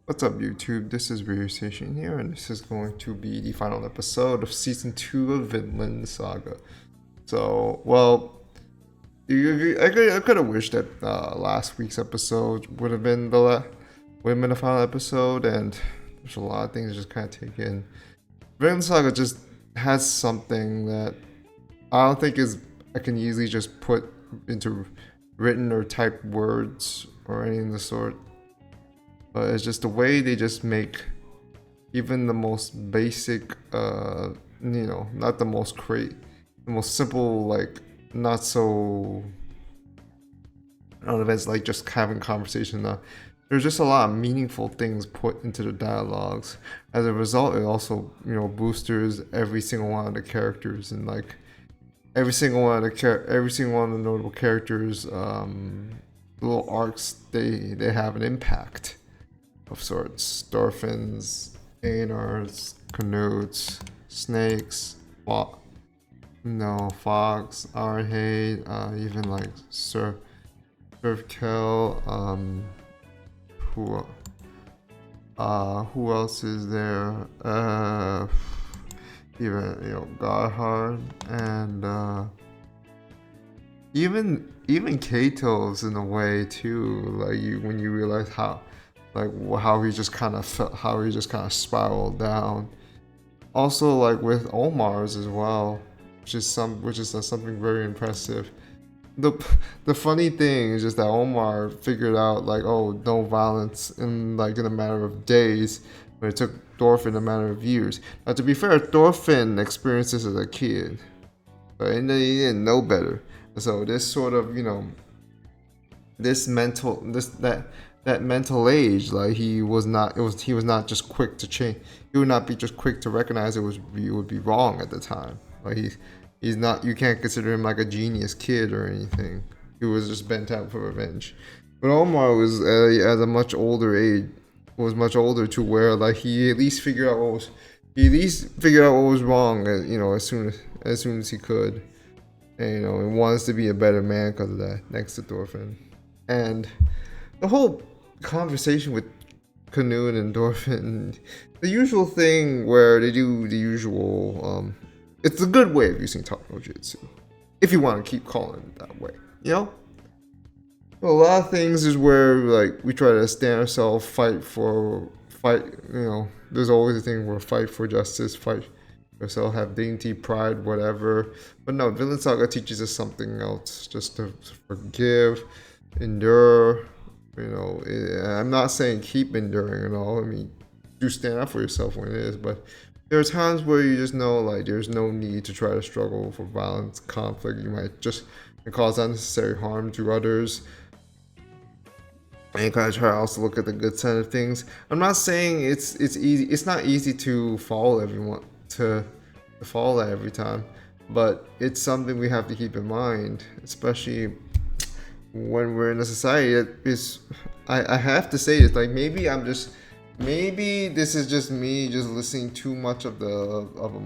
What's up, YouTube? This is Radio Station here, and this is going to be the final episode of Season 2 of Vinland Saga. So, well, I could have wished that last week's episode would have been the final episode, and there's a lot of things just kind of take in. Vinland Saga just has something that I don't think I can easily just put into written or typed words or anything of the sort. But it's just the way they just make even the most basic, not the most simple, like not so, I don't know if it's like just having conversation. There's just a lot of meaningful things put into the dialogues. As a result, it also, boosters every single one of the characters, and like every single one of the notable characters, little arcs, they have an impact of sorts. Thorfinn's, Einar's, Canute's, Snake's, Fox, Arhade, even like Surf Kel, who else is there? Even Godhard, and even Kato's in a way too. Like when you realize how he just kind of spiraled down. Also, like with Omar's as well, which is something very impressive. The funny thing is just that Omar figured out like, oh, no violence in a matter of days, but it took Thorfinn a matter of years. Now, to be fair, Thorfinn experienced this as a kid, but he didn't know better. So this sort of that mental age, like he was not just quick to change. He would not be just quick to recognize it would be wrong at the time. Like he's not. You can't consider him like a genius kid or anything. He was just bent out for revenge. But Omar was at a much older age. Was much older to where like he at least figured out what was wrong. As soon as he could. And he wants to be a better man because of that. Next to Thorfinn, and the whole conversation with Canute and Thorfinn, the usual thing where they do the usual. It's a good way of using talk no jutsu, if you want to keep calling it that way. A lot of things is where like we try to stand ourselves, fight. There's always a thing where fight for justice, fight yourself, have dignity, pride, whatever. But no, Vinland Saga teaches us something else: just to forgive, endure. I'm not saying keep enduring and all. I mean, do stand up for yourself when it is, but there are times where you just know like there's no need to try to struggle for violence, conflict. You might just cause unnecessary harm to others. And you kind of try to also look at the good side of things. I'm not saying it's easy. It's not easy to follow everyone to follow that every time, but it's something we have to keep in mind, especially when we're in a society that is. I have to say this. Like maybe this is just me just listening too much of the vocal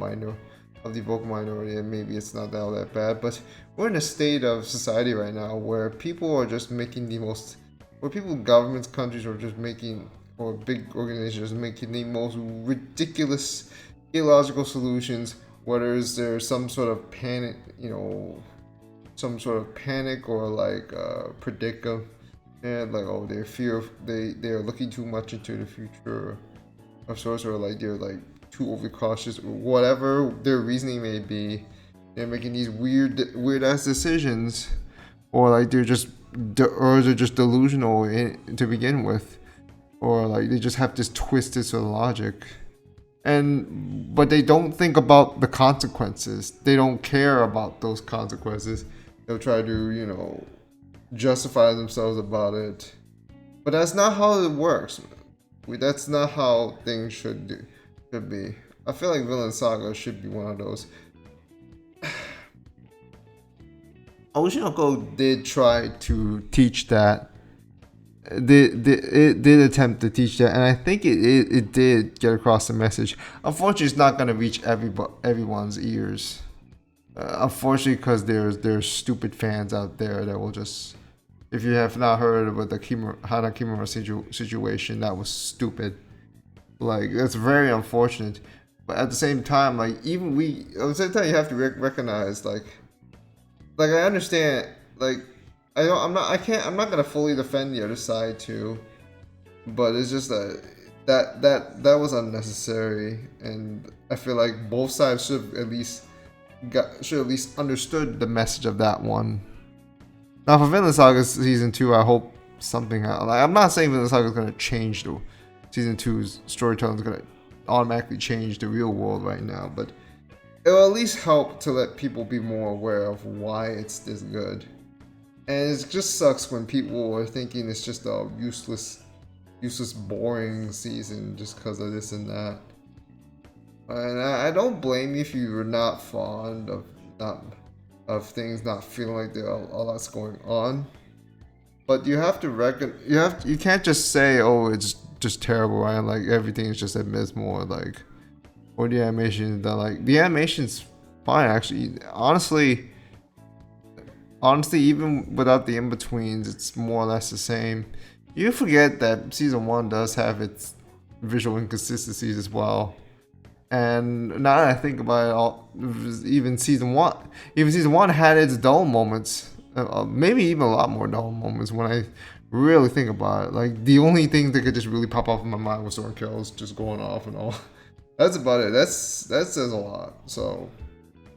minority, and maybe it's not all that bad. But we're in a state of society right now where people are just making governments, countries are just making, or big organizations making the most ridiculous, illogical solutions. Whether there's some sort of panic, or like predicament, and like they're looking too much into the future of sorts, or like they're like too overcautious, or whatever their reasoning may be. They're making these weird ass decisions, or like they're just delusional to begin with, or like they just have this twisted sort of logic. But they don't think about the consequences. They don't care about those consequences. They'll try to, justify themselves about it. But that's not how it works. That's not how things should be. I feel like Vinland Saga should be one of those. Oshinoko did try to teach that. It did attempt to teach that, and I think it did get across the message. Unfortunately, it's not going to reach everyone's ears. Unfortunately, because there's stupid fans out there that will just If you have not heard about the Hana Kimura situation, that was stupid. Like, that's very unfortunate. But at the same time, like, even at the same time, you have to recognize, like I understand, like, I'm not gonna fully defend the other side too, but it's just that was unnecessary, and I feel like both sides should at least understood the message of that one. Now for Vinland Saga season 2, I hope something. Like, I'm not saying Vinland Saga is gonna change though. Season 2's storytelling is gonna automatically change the real world right now, but it will at least help to let people be more aware of why it's this good. And it just sucks when people are thinking it's just a useless, boring season just because of this and that. And I don't blame you if you're not fond of things not feeling like there are a lot's going on. But you have to you can't just say, oh, it's just terrible, right? Like, everything is just abysmal, like, or the animation is done. Like, the animation's fine, actually. Honestly, even without the in-betweens, it's more or less the same. You forget that season 1 does have its visual inconsistencies as well. And now that I think about it, even season one had its dull moments. Maybe even a lot more dull moments when I really think about it. Like, the only thing that could just really pop off in my mind was Thorfinn just going off and all. That's about it. That says a lot. So,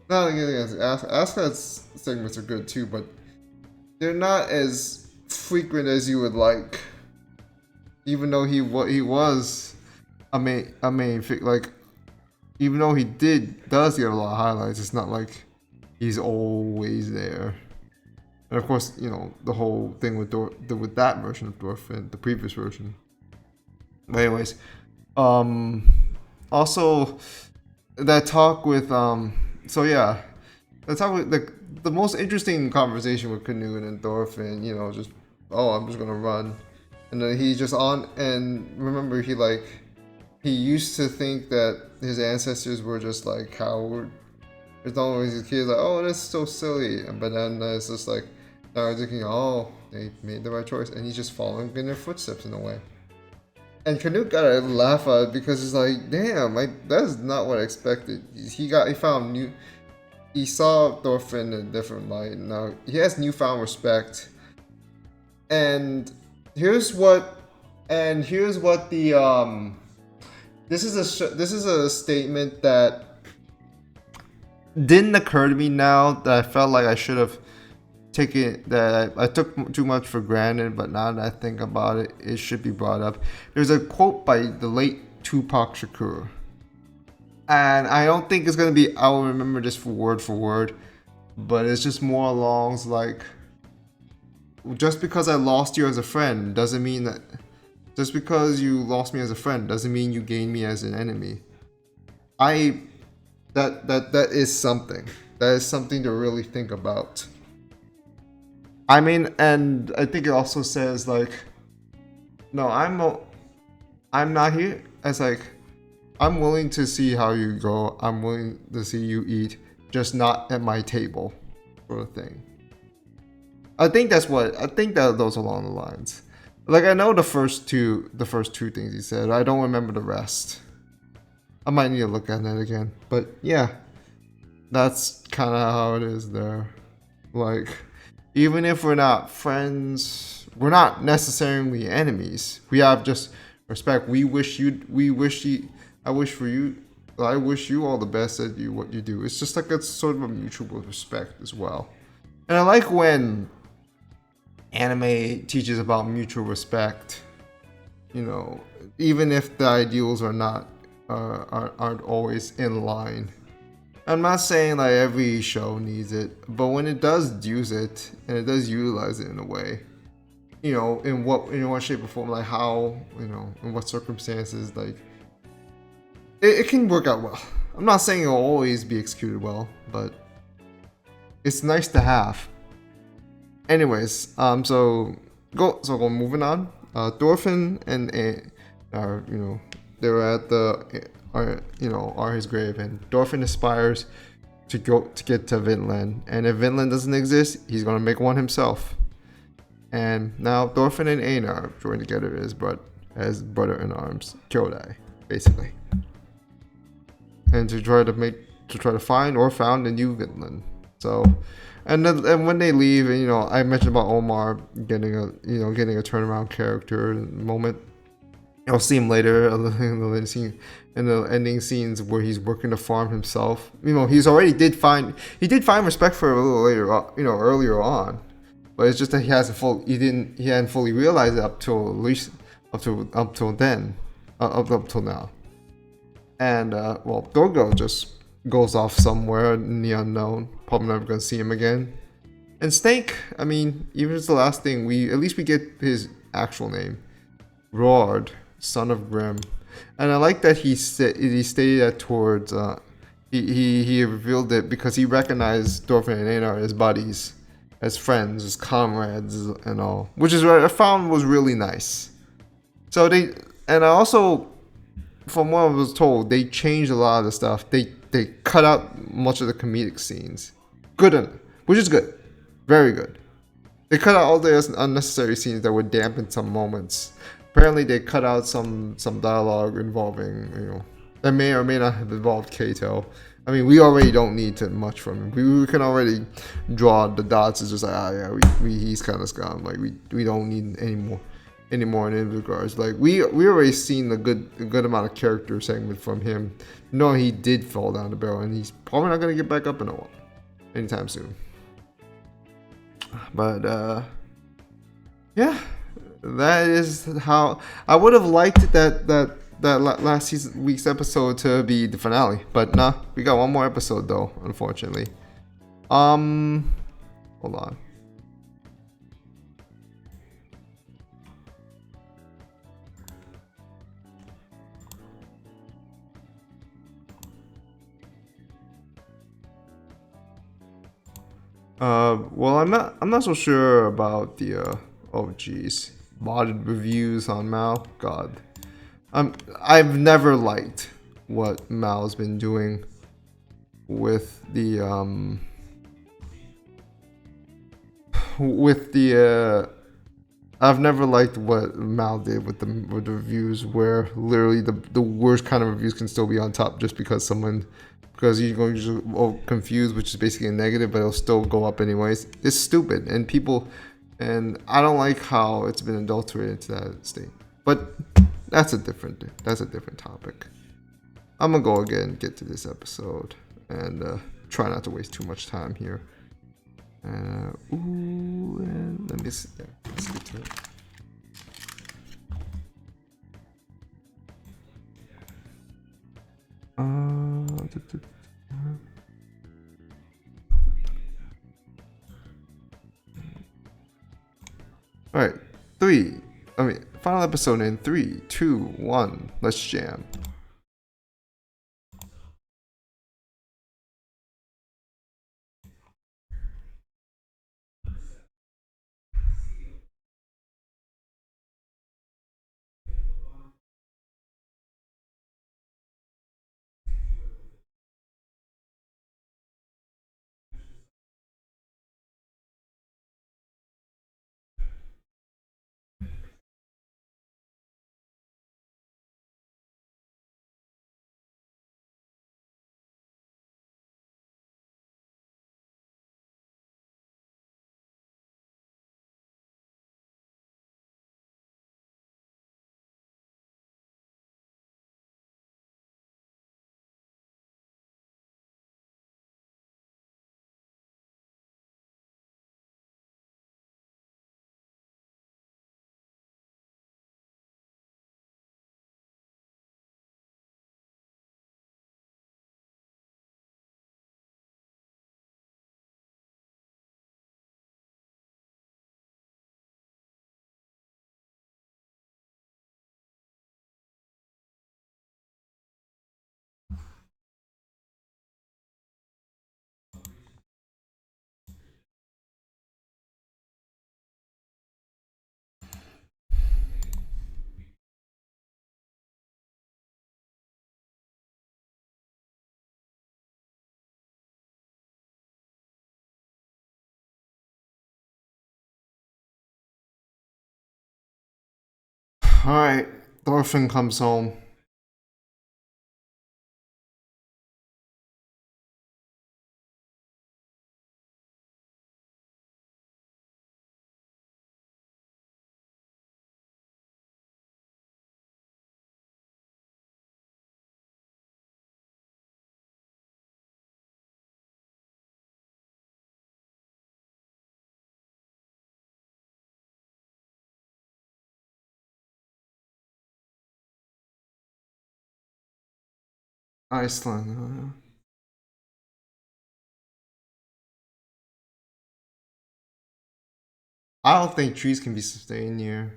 not against Asuka's segments are good too, but they're not as frequent as you would like. Even though he was a main like, even though he does get a lot of highlights, it's not like he's always there. And of course, you know, the whole thing with that version of Thorfinn, the previous version. But anyways, also that talk with so yeah, the talk with the most interesting conversation with Canute and Thorfinn, you know, just, oh, I'm just gonna run, and then he just and remember he used to think that his ancestors were just like coward. There's always these kids like, oh, that's so silly, but then it's just like, now we're thinking, oh, they made the right choice, and he's just following in their footsteps in a way. And Canute gotta laugh at it because it's like, damn, that's not what I expected. He saw Thorfinn in a different light. Now he has newfound respect. And here's what the this is a statement that didn't occur to me now, that I felt like I should have taken, that I took too much for granted, but now that I think about it, it should be brought up. There's a quote by the late Tupac Shakur, and I don't think it's gonna be, I will remember this for word, but it's just more along like, just because I lost you as a friend doesn't mean that, just because you lost me as a friend doesn't mean you gained me as an enemy. That is something. That is something to really think about. I mean, and I think it also says like, no, I'm not here. It's like, I'm willing to see how you go. I'm willing to see you eat, just not at my table, sort of thing. I think that those along the lines. Like, I know the first two things he said. I don't remember the rest. I might need to look at that again. But yeah, that's kind of how it is there. Like, even if we're not friends, we're not necessarily enemies. We have just respect. I wish you all the best at what you do. It's just like it's sort of a mutual respect as well. And I like when anime teaches about mutual respect. You know, even if the ideals are not aren't always in line. I'm not saying like every show needs it, but when it does use it and it does utilize it in a way, you know, in what shape or form, like how, you know, in what circumstances, like it can work out well. I'm not saying it'll always be executed well, but it's nice to have. Anyways, so moving on. Thorfinn and are, you know, they were at are his grave, and Thorfinn aspires to get to Vinland, and if Vinland doesn't exist, he's gonna make one himself. And now Thorfinn and Einar join together as brother in arms, AOTY, basically, and to try to find or found a new Vinland. So, and when they leave, and I mentioned about Omar getting a turnaround character moment. I'll see him later in the ending scenes where he's working the farm himself. He did find respect for it a little later, earlier on, but it's just that he hadn't fully realized it up till at least up till then, up till now. And well, Dorgo just goes off somewhere in the unknown. Probably never gonna see him again. And Snake, I mean, even if it's the last thing, at least we get his actual name, Roard, son of Grim. And I like that he stated that towards he revealed it because he recognized Thorfinn and Einar as buddies, as friends, as comrades, and all, which is what I found was really nice. So and I also, from what I was told, they changed a lot of the stuff. They cut out much of the comedic scenes. Which is good, very good. They cut out all the unnecessary scenes that would dampen some moments. Apparently, they cut out some dialogue involving, that may or may not have involved Kato. I mean, we already don't need much from him. We can already draw the dots. It's just like, he's kind of scum. Like we don't need any more in any regards. Like we already seen a good amount of character segment from him. No, he did fall down the barrel, and he's probably not gonna get back up in a while, anytime soon. But yeah, that is how I would have liked that last week's episode to be the finale. But nah, we got one more episode though, unfortunately. Hold on. Well, I'm not so sure about the oh geez, modded reviews on Mal. God, I've never liked what Mal's been doing with the I've never liked what Mal did with the reviews, where literally the worst kind of reviews can still be on top just because you're going to confused, which is basically a negative, but it'll still go up anyways. It's stupid, and I don't like how it's been adulterated to that state. But that's a different topic. I'm gonna go again and get to this episode and try not to waste too much time here. And let me see. Yeah, let's get to it. All right, final episode in 3, 2, 1. Let's jam. Alright, Thorfinn comes home. Iceland. I don't think trees can be sustained here.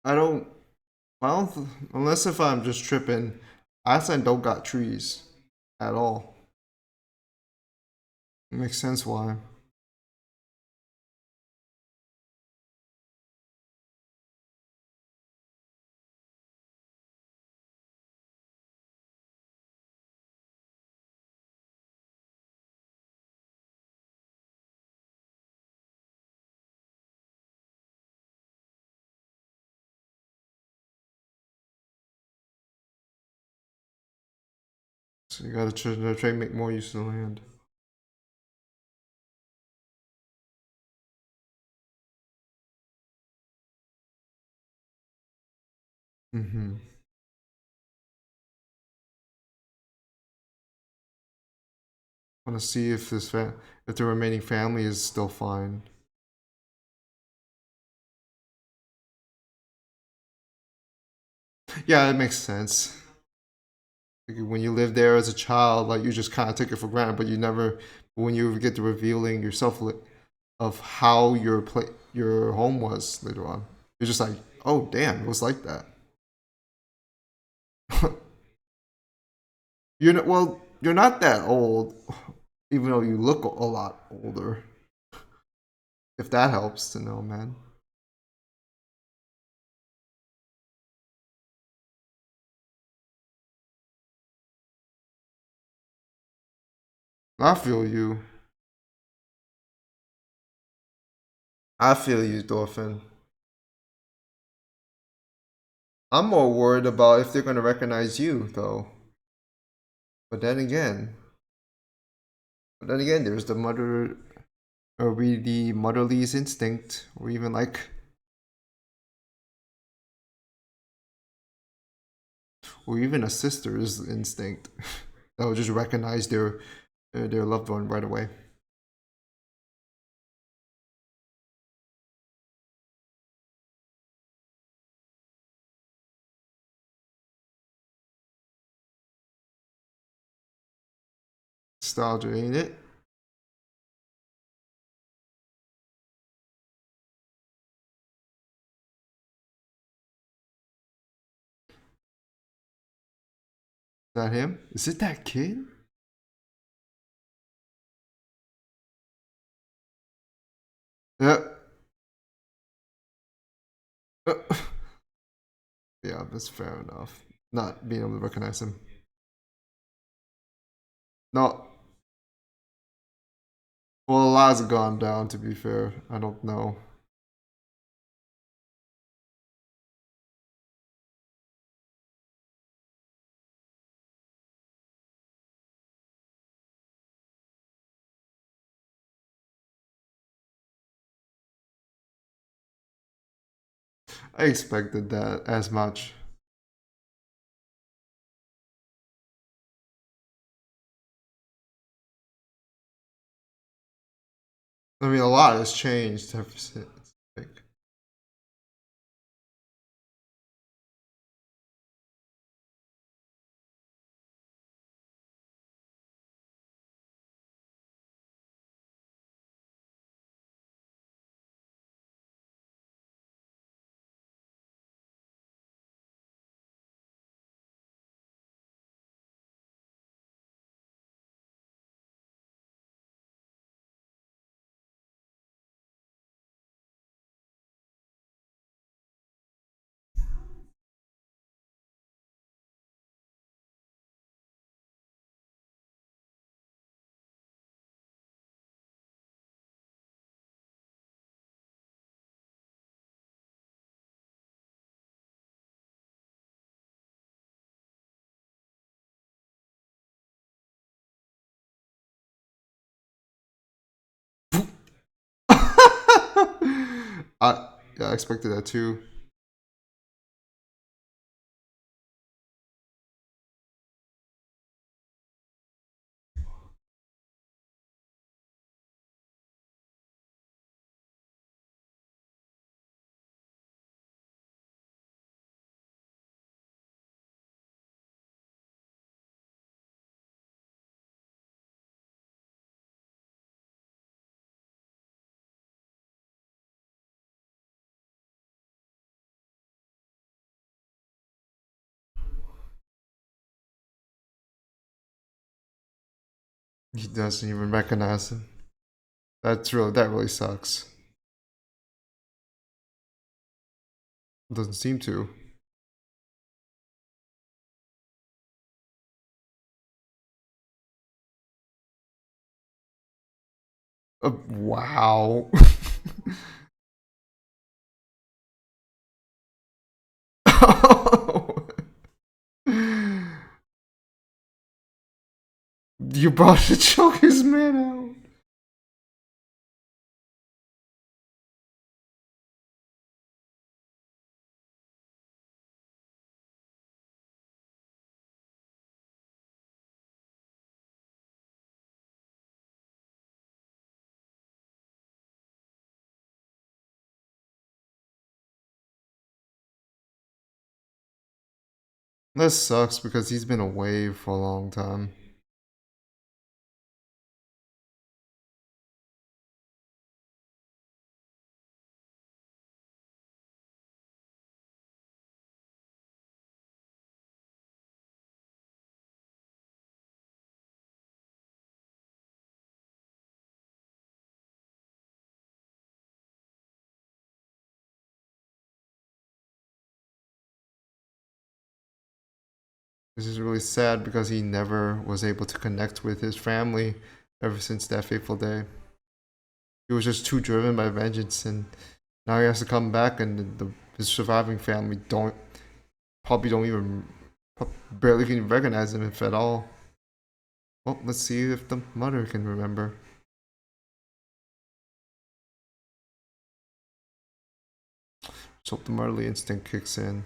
I don't. I don't. Unless if I'm just tripping, Iceland don't got trees at all. It makes sense why. So you gotta try to make more use of the land. Mm-hmm. Want to see if if the remaining family is still fine. Yeah, it makes sense. Like, when you live there as a child, like you just kind of take it for granted, but you never, when you get to revealing yourself of how your home was later on, you're just like, oh damn, it was like that. You're not that old, even though you look a lot older. If that helps to know, man. I feel you. I feel you, Dolphin. I'm more worried about if they're gonna recognize you, though. But then again, there's the mother, or we the motherly's instinct, or even like, or even a sister's instinct that will just recognize their loved one right away. Nostalgia, ain't it? Is that him? Is it that kid? Yeah. Yeah, that's fair enough. Not being able to recognize him. No, well, a lot's gone down. To be fair, I don't know. I expected that as much. I mean, a lot has changed ever since. Like, Yeah, I expected that too. He doesn't even recognize him. That really sucks. Doesn't seem to. Wow. You about to choke his man out. That sucks because he's been away for a long time. This is really sad because he never was able to connect with his family ever since that fateful day. He was just too driven by vengeance, and now he has to come back, and his surviving family probably don't even barely can recognize him if at all. Well, let's see if the mother can remember. Let's hope the motherly instinct kicks in.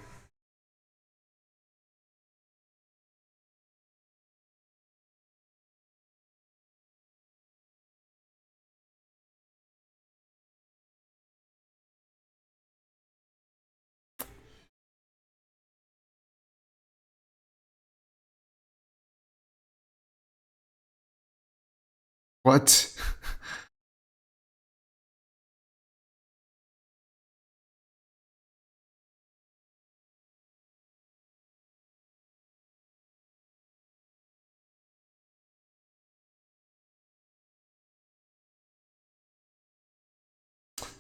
What?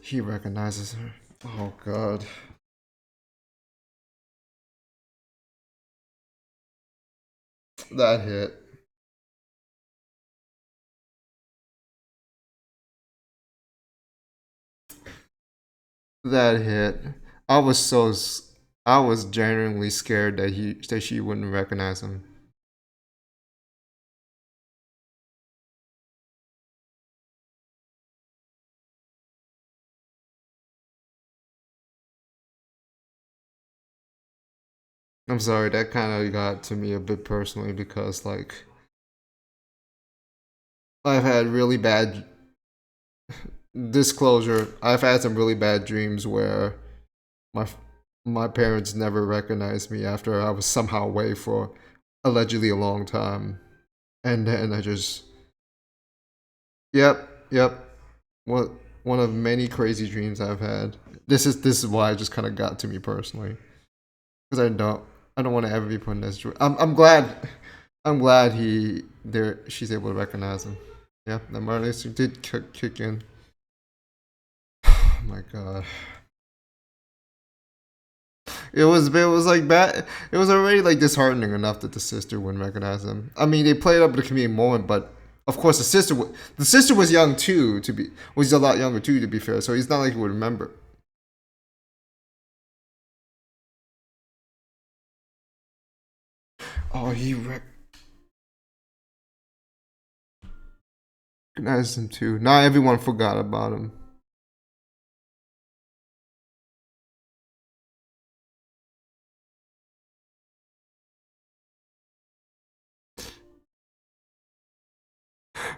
He recognizes her. Oh god. That hit. That hit. I was so I was genuinely scared that she wouldn't recognize him. I'm sorry, that kind of got to me a bit personally because like I've had really bad disclosure. I've had some really bad dreams where my my parents never recognized me after I was somehow away for allegedly a long time, and then I just yep. What one of many crazy dreams I've had. This is why it just kind of got to me personally because I don't want to ever be put in this. I'm glad he there she's able to recognize him. Yeah, the murder did kick in. Oh my god. It was like bad. It was already like disheartening enough that the sister wouldn't recognize him. I mean, they played up the comedic moment, but of course the sister was young too. To be was a lot younger too. To be fair, so he's not like he would remember. Oh, he recognized him too. Not everyone forgot about him.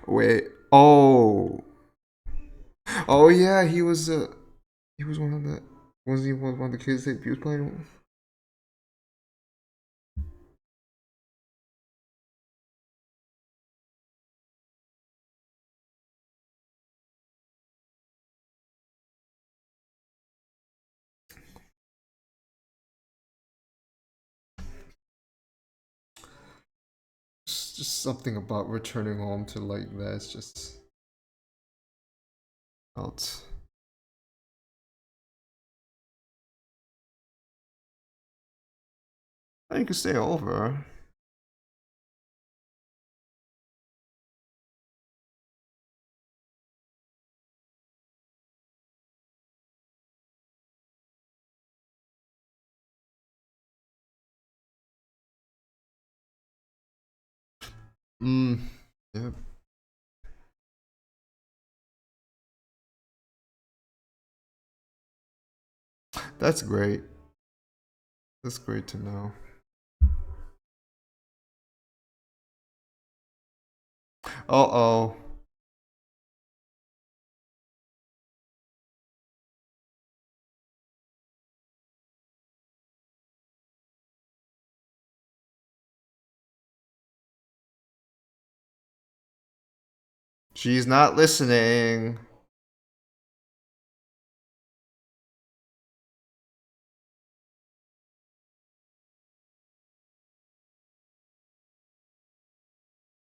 Wait. Oh. Oh yeah, he was one of the wasn't he one of the kids that he was playing with? It's just something about returning home to like that. It's just felt. You can stay over. Yeah. That's great. That's great to know. Uh-oh. She's not listening.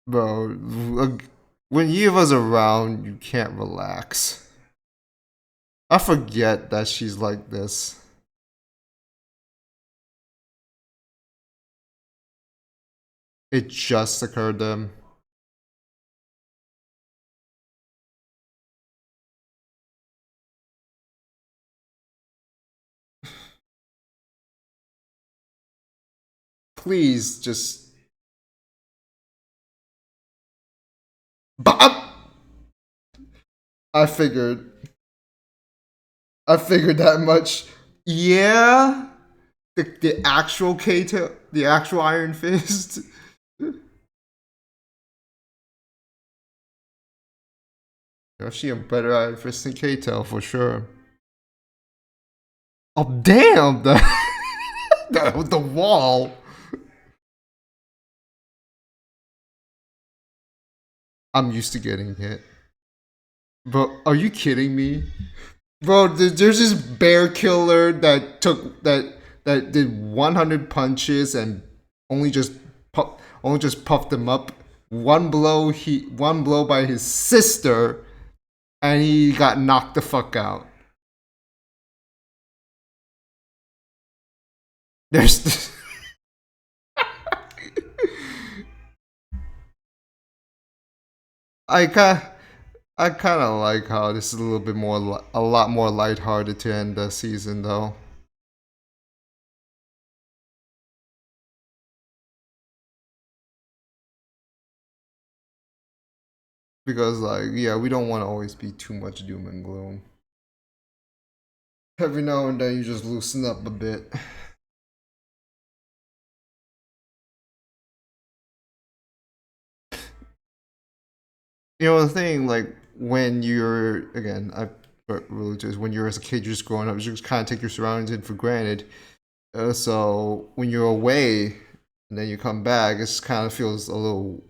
Bro, when Eva's around, you can't relax. I forget that she's like this. It just occurred to him. Please just. Bob! I figured. I figured that much. Yeah? The actual Kato, the actual Iron Fist. She a better Iron Fist than Kato for sure. Oh damn! The wall. I'm used to getting hit. But are you kidding me? Bro, there's this bear killer that did 100 punches and only just puffed him up. One blow by his sister, and he got knocked the fuck out. There's I kind I kind of like how this is a little bit more a lot more lighthearted to end the season though. Because like yeah, we don't want to always be too much doom and gloom. Every now and then you just loosen up a bit. You know the thing, like when you're again, I religious when you're as a kid, you're just growing up, you just kind of take your surroundings in for granted. So when you're away and then you come back, it kind of feels a little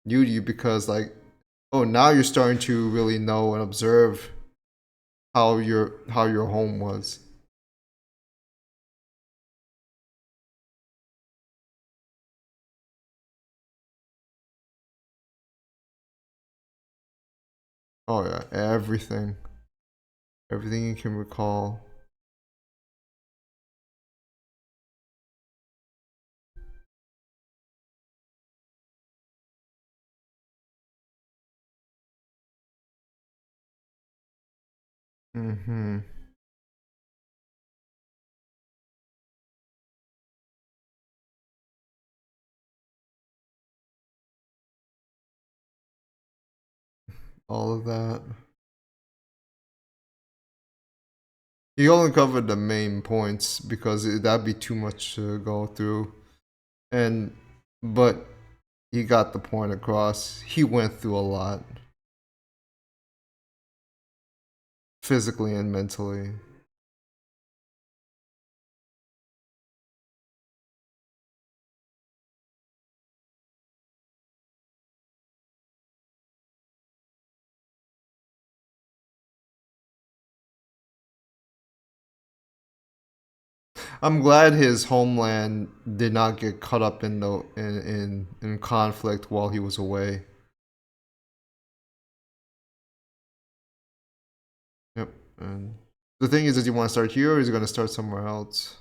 new to you because like, oh, now you're starting to really know and observe how your home was. Oh yeah, everything you can recall. Mm-hmm. All of that. You only covered the main points because that'd be too much to go through. And but he got the point across. He went through a lot, physically and mentally. I'm glad his homeland did not get caught up in the in conflict while he was away. Yep. And the thing is, does he want to start here or is he going to start somewhere else?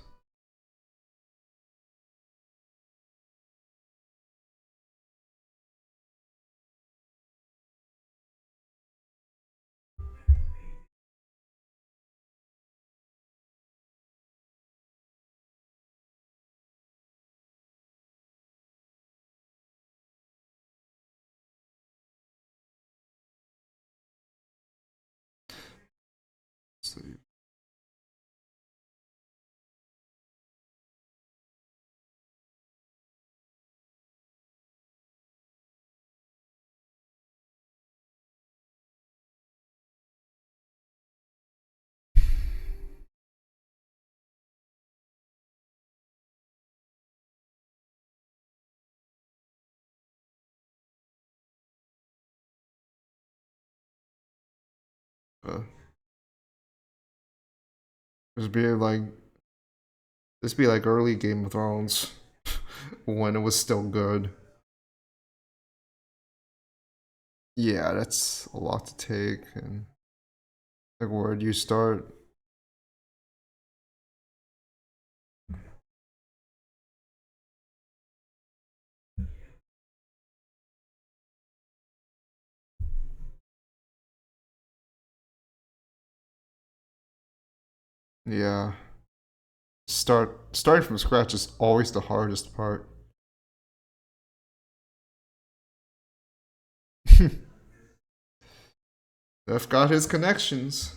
Let's see. Uh, this be like this be like early Game of Thrones when it was still good. Yeah, that's a lot to take. And like, where do you start? Yeah, starting from scratch is always the hardest part. They've got his connections.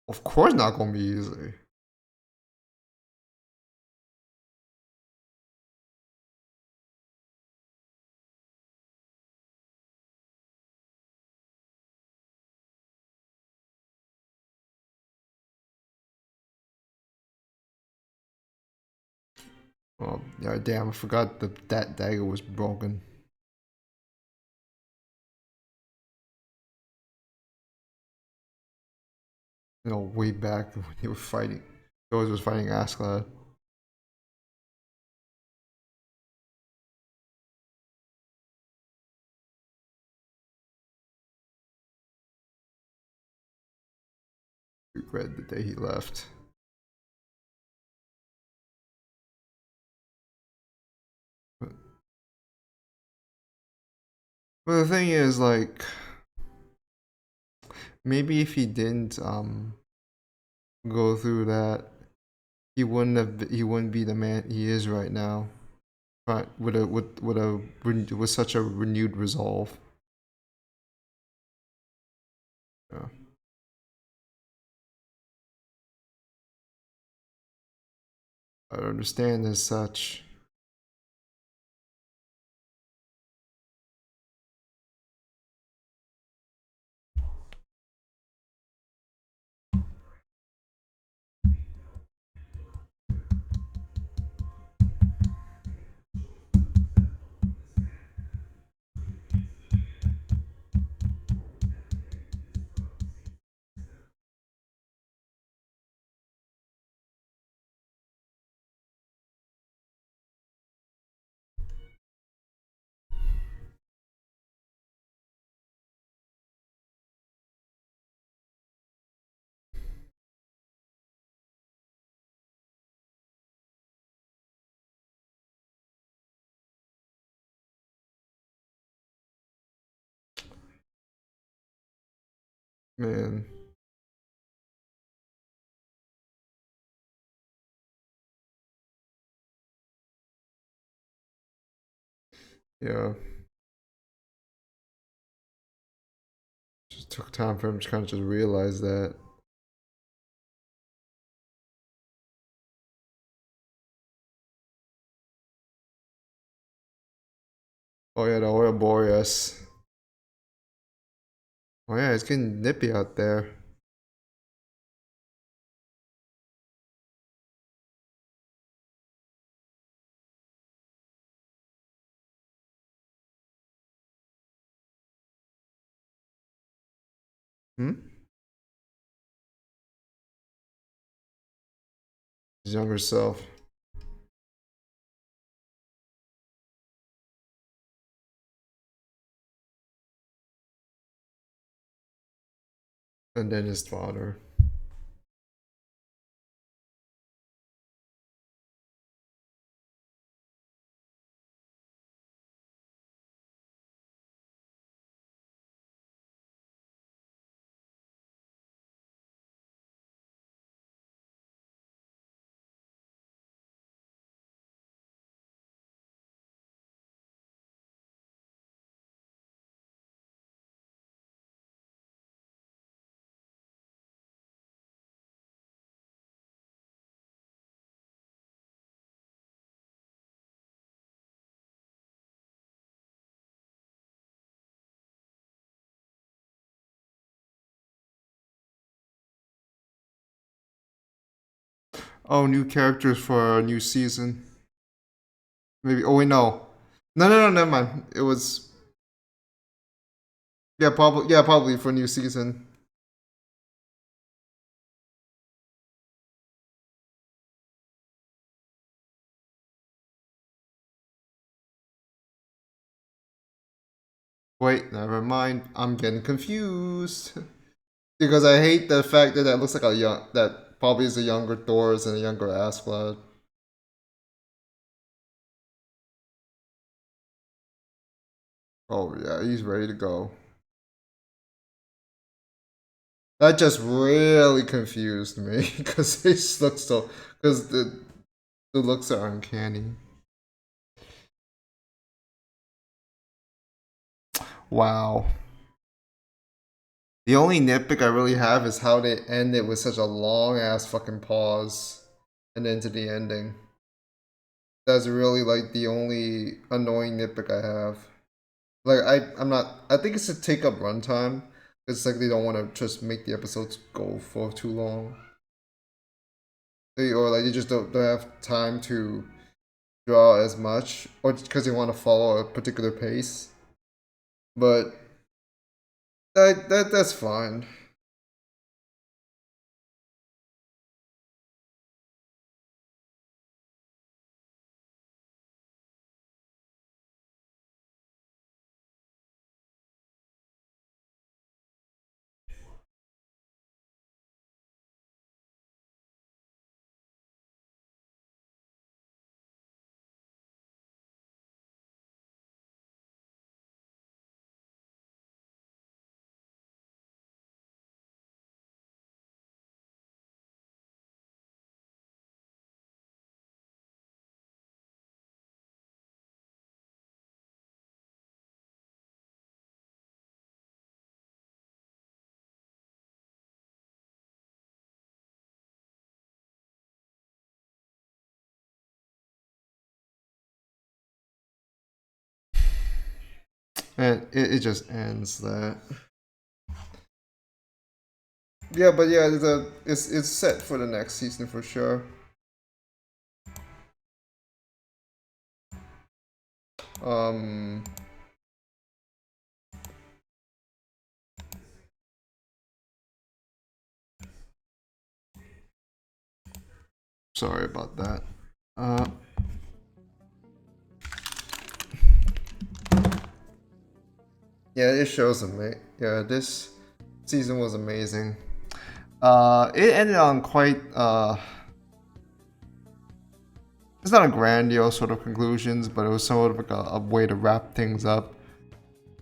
Of course, not gonna be easy. Well, yeah, damn, I forgot that dagger was broken. You know, way back when he was fighting. Those was fighting Ascalad. Regret the day he left. But the thing is, like, maybe if he didn't go through that, he wouldn't be the man he is right now. Right, with such a renewed resolve. Yeah. I understand as such. Man. Yeah. took time for him to kind of just realize that. Oh yeah, the Aurora Boreas. Oh yeah, it's getting nippy out there. Hmm? His younger self. And then his father. Oh, new characters for a new season. Maybe. Oh wait, no. No, never mind. It was. Yeah, probably. Yeah, probably for a new season. Wait, never mind. I'm getting confused because I hate the fact that that looks like a young. That probably is a younger Thor's and a younger Askeladd. Oh yeah, he's ready to go. That just really confused me because he looks so. Because the looks are uncanny. Wow. The only nitpick I really have is how they end it with such a long ass fucking pause and then to the ending. That's really like the only annoying nitpick I have. Like I'm not. I think it's to take up runtime. It's like they don't want to just make the episodes go for too long. Or like they just don't have time to draw as much, or because they want to follow a particular pace. But that's fine. And it just ends that. Yeah, but yeah, it's set for the next season for sure. Um, sorry about that. Yeah, it shows amazing. Yeah, this season was amazing. It ended on quite it's not a grandiose sort of conclusions, but it was sort of like a way to wrap things up.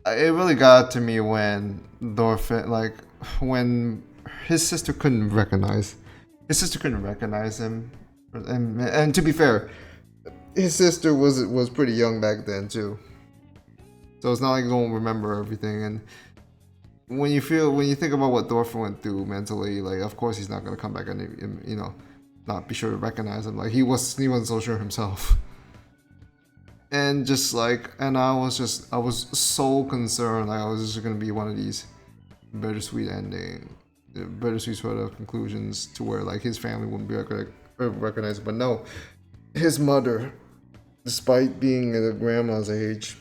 It really got to me when Thorfinn, like when his sister couldn't recognize him, and to be fair, his sister was pretty young back then too, so it's not like he don't remember everything. And when you think about what Thorfinn went through mentally, like of course he's not gonna come back and not be sure to recognize him. Like he wasn't so sure himself. And just like, and I was so concerned. Like I was just gonna be one of these bittersweet sort of conclusions to where like his family wouldn't be recognized. But no, his mother, despite being at a grandma's age,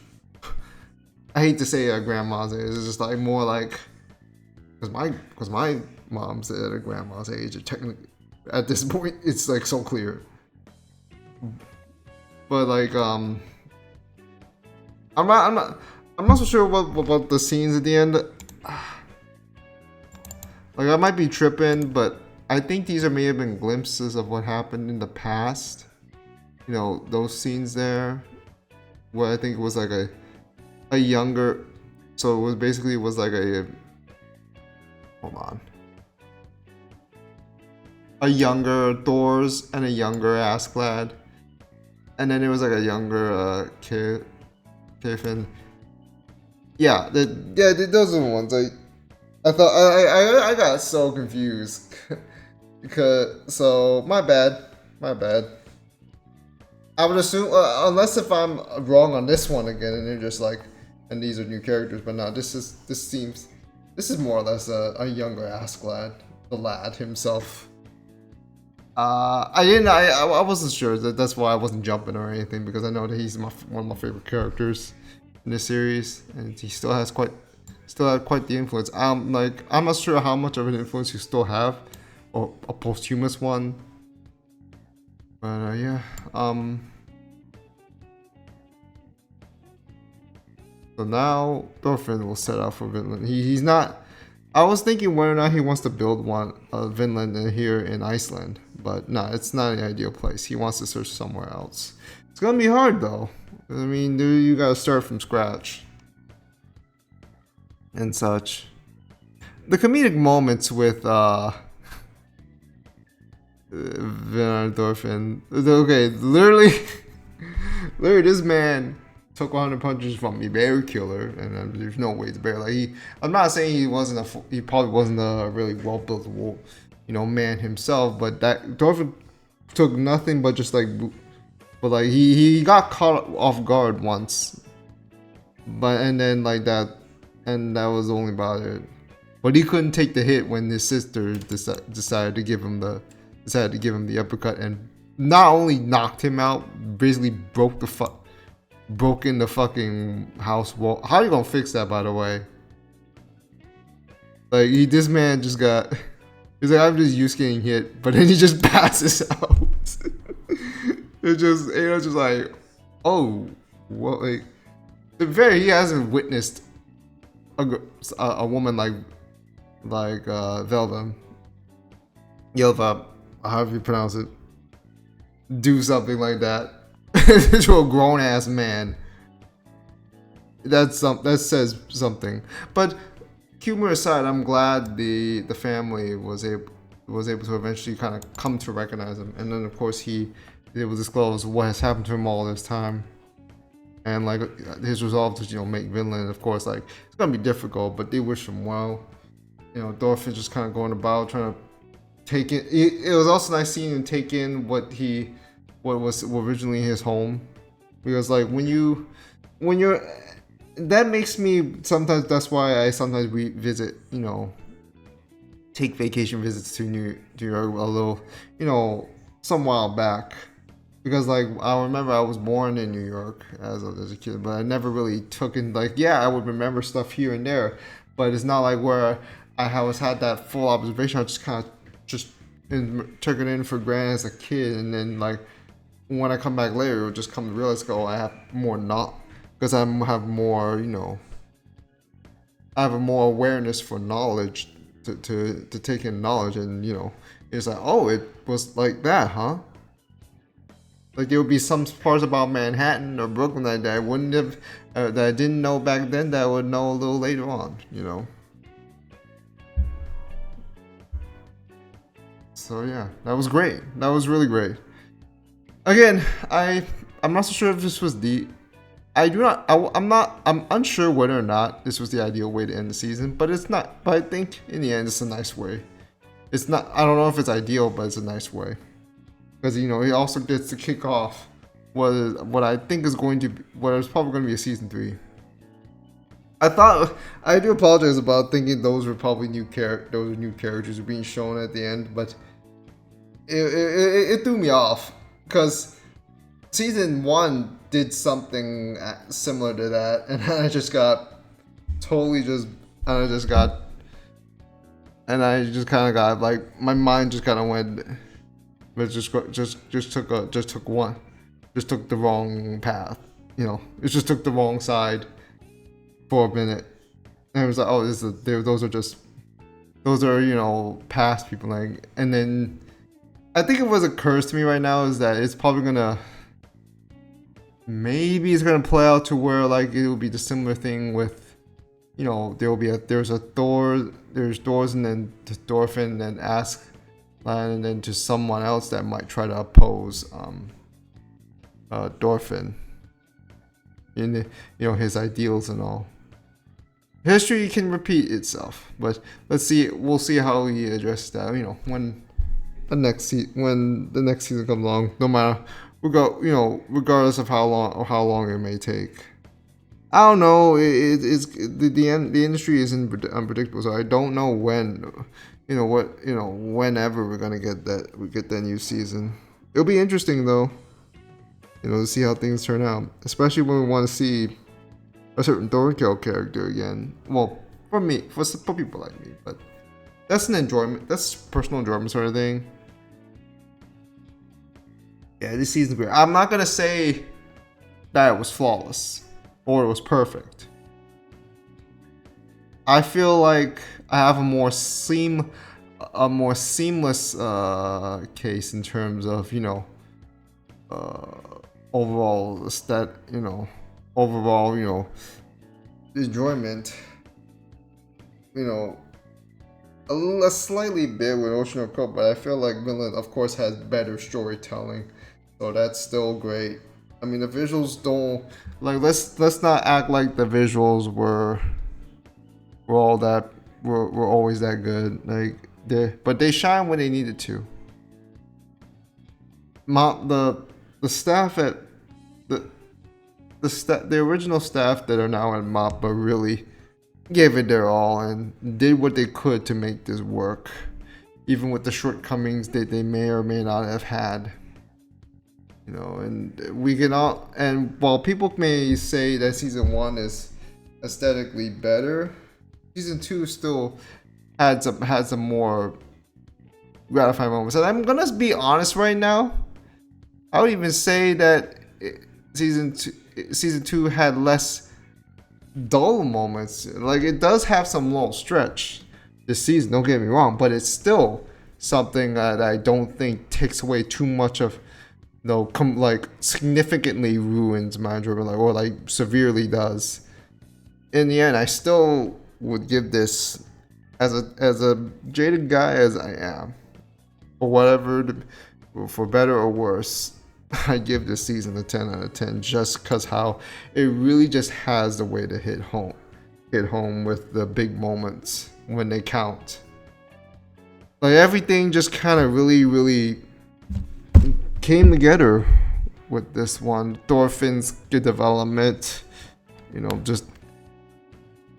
I hate to say a grandma's age, it's just like more like, because my mom's at a grandma's age. Technically, at this point, it's like so clear. But like I'm not so sure about the scenes at the end. Like I might be tripping, but I think these may have been glimpses of what happened in the past. You know, those scenes there, where I think it was like a younger, so it was basically like a, hold on, a younger Thor's and a younger Askeladd, and then it was like a younger Thorfinn. Yeah, those are the ones. I thought I got so confused because my bad. I would assume unless if I'm wrong on this one again, and they're just like, and these are new characters, but no, this is more or less a younger Askeladd, the lad himself. I wasn't sure that's why I wasn't jumping or anything, because I know that he's one of my favorite characters in this series, and he still had quite the influence. I'm not sure how much of an influence you still have, or a posthumous one. But yeah. So now Thorfinn will set out for Vinland. He's not. I was thinking whether or not he wants to build one Vinland here in Iceland, but no, it's not an ideal place. He wants to search somewhere else. It's gonna be hard though. I mean, you gotta start from scratch and such. The comedic moments with Vinland Thorfinn. Okay, literally, this man took 100 punches from me, bear killer, and there's no way to bear. Like I'm not saying he probably wasn't a really well built, man himself, but that Thorfinn took nothing but just like, but like he got caught off guard once, and then like that, and that was only about it. But he couldn't take the hit when his sister decided to give him the uppercut, and not only knocked him out, basically broke in the fucking house wall. How are you gonna fix that, by the way? Like this man just got. He's like, I'm just used to getting hit, but then he just passes out. It's just like, oh, what? Like, to be fair, he hasn't witnessed a woman like Yelva, however you pronounce it, do something like that to a grown ass man. That says something. But humor aside, I'm glad the family was able to eventually kind of come to recognize him, and then of course he will disclose what has happened to him all this time, and like his resolve to make Vinland. Of course, like it's gonna be difficult, but they wish him well. Thorfinn just kind of going about trying to take it. It was also nice seeing him take in what was originally his home, because like when you're that makes me sometimes. That's why I sometimes revisit, take vacation visits to New York a little, some while back, because like I remember I was born in New York as a kid, but I never really took in I would remember stuff here and there, but it's not like where I had that full observation. I just kind of took it in for granted as a kid, and then like when I come back later, it would just come to realize, I have more because I have more, I have a more awareness for knowledge to take in knowledge, and it's like, oh, it was like that, huh? Like there would be some parts about Manhattan or Brooklyn that I wouldn't have, that I didn't know back then, that I would know a little later on, So yeah, that was great. That was really great. Again, I'm not so sure if this was I do not. I'm not. I'm unsure whether or not this was the ideal way to end the season, but it's not. But I think in the end, it's a nice way. It's not. I don't know if it's ideal, but it's a nice way because he also gets to kick off what I think is going to be, what is probably going to be a season 3. I do apologize about thinking those were probably new characters being shown at the end, but it threw me off because season 1 did something similar to that, and I just got totally I just kind of got like my mind just kind of went, but just took the wrong path, it just took the wrong side for a minute, and it was like, oh, those are past people, like, and then I think it was occurs to me right now is that it's probably gonna. Maybe it's gonna play out to where like it will be the similar thing with, there's Thors and then to Thorfinn and then and then to someone else that might try to oppose Thorfinn in his ideals and all. History can repeat itself, but we'll see how he addresses that. When the next season comes along, no matter. Regardless of how long it may take. I don't know. The industry is unpredictable, so I don't know when, whenever we're gonna get that new season. It'll be interesting though, to see how things turn out, especially when we want to see a certain Thorkill character again. Well, for people like me, but that's an enjoyment. That's personal enjoyment sort of thing. Yeah, this season's great. I'm not gonna say that it was flawless or it was perfect. I feel like I have a more seamless case in terms of overall enjoyment. A slightly bit with Ocean of Cope, but I feel like Vinland, of course, has better storytelling. So that's still great. I mean, the visuals don't like. Let's not act like the visuals were always that good. Like but they shine when they needed to. The staff at the original staff that are now at MAPPA really gave it their all and did what they could to make this work, even with the shortcomings that they may or may not have had. And we can all, and while people may say that season 1 is aesthetically better, season 2 still had some more gratifying moments. And I'm gonna be honest right now, I would even say that season 2 had less dull moments. Like, it does have some little stretch this season, don't get me wrong, but it's still something that I don't think takes away too much of, significantly ruins my enjoyment, or severely does. In the end, I still would give this, as a jaded guy as I am, for better or worse, I give this season a 10 out of 10 just because how it really just has the way to hit home with the big moments when they count. Like, everything just kind of really, really came together with this one. Thorfinn's development, just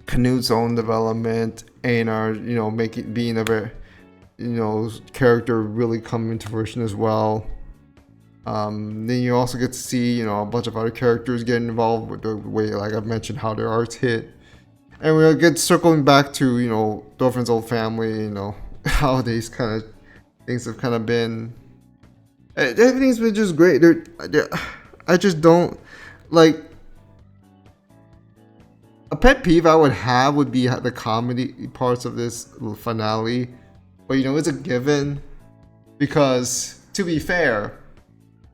Knut's own development, Einar, being a very, character really coming to fruition as well. Then you also get to see, a bunch of other characters getting involved with the way, like I've mentioned, how their arcs hit. And we'll get circling back to, Thorfinn's old family, how these kind of things have kind of been. Everything's been just great. I just don't, like, a pet peeve I would have would be the comedy parts of this finale. But, it's a given because, to be fair,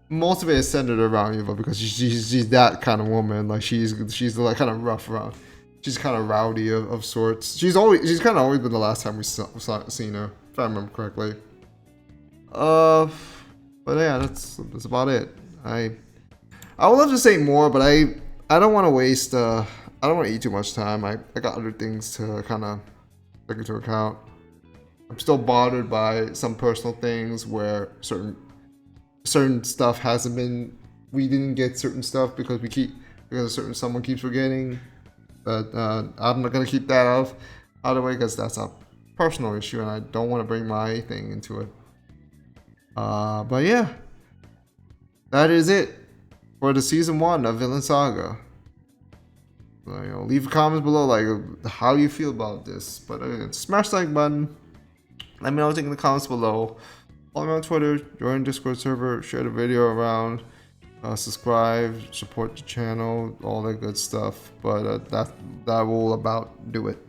most of it is centered around Eva because she's that kind of woman. Like, she's like kind of rough around. She's kind of rowdy of sorts. She's kind of always been the last time we seen her, if I remember correctly. But yeah, that's about it. I would love to say more, but I I don't want to waste. I don't want to eat too much time. I got other things to kind of take into account. I'm still bothered by some personal things where certain stuff hasn't been. We didn't get certain stuff because someone keeps forgetting. But I'm not gonna keep that out of the way because that's a personal issue, and I don't want to bring my thing into it. But yeah, that is it for the season 1 of Vinland Saga. So, leave comments below, like how you feel about this. But smash the like button. Let me know what you think in the comments below. Follow me on Twitter, join the Discord server, share the video around, subscribe, support the channel, all that good stuff. But that will about do it.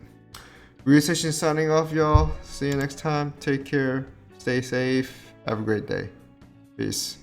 Researching signing off, y'all. See you next time. Take care. Stay safe. Have a great day. Peace.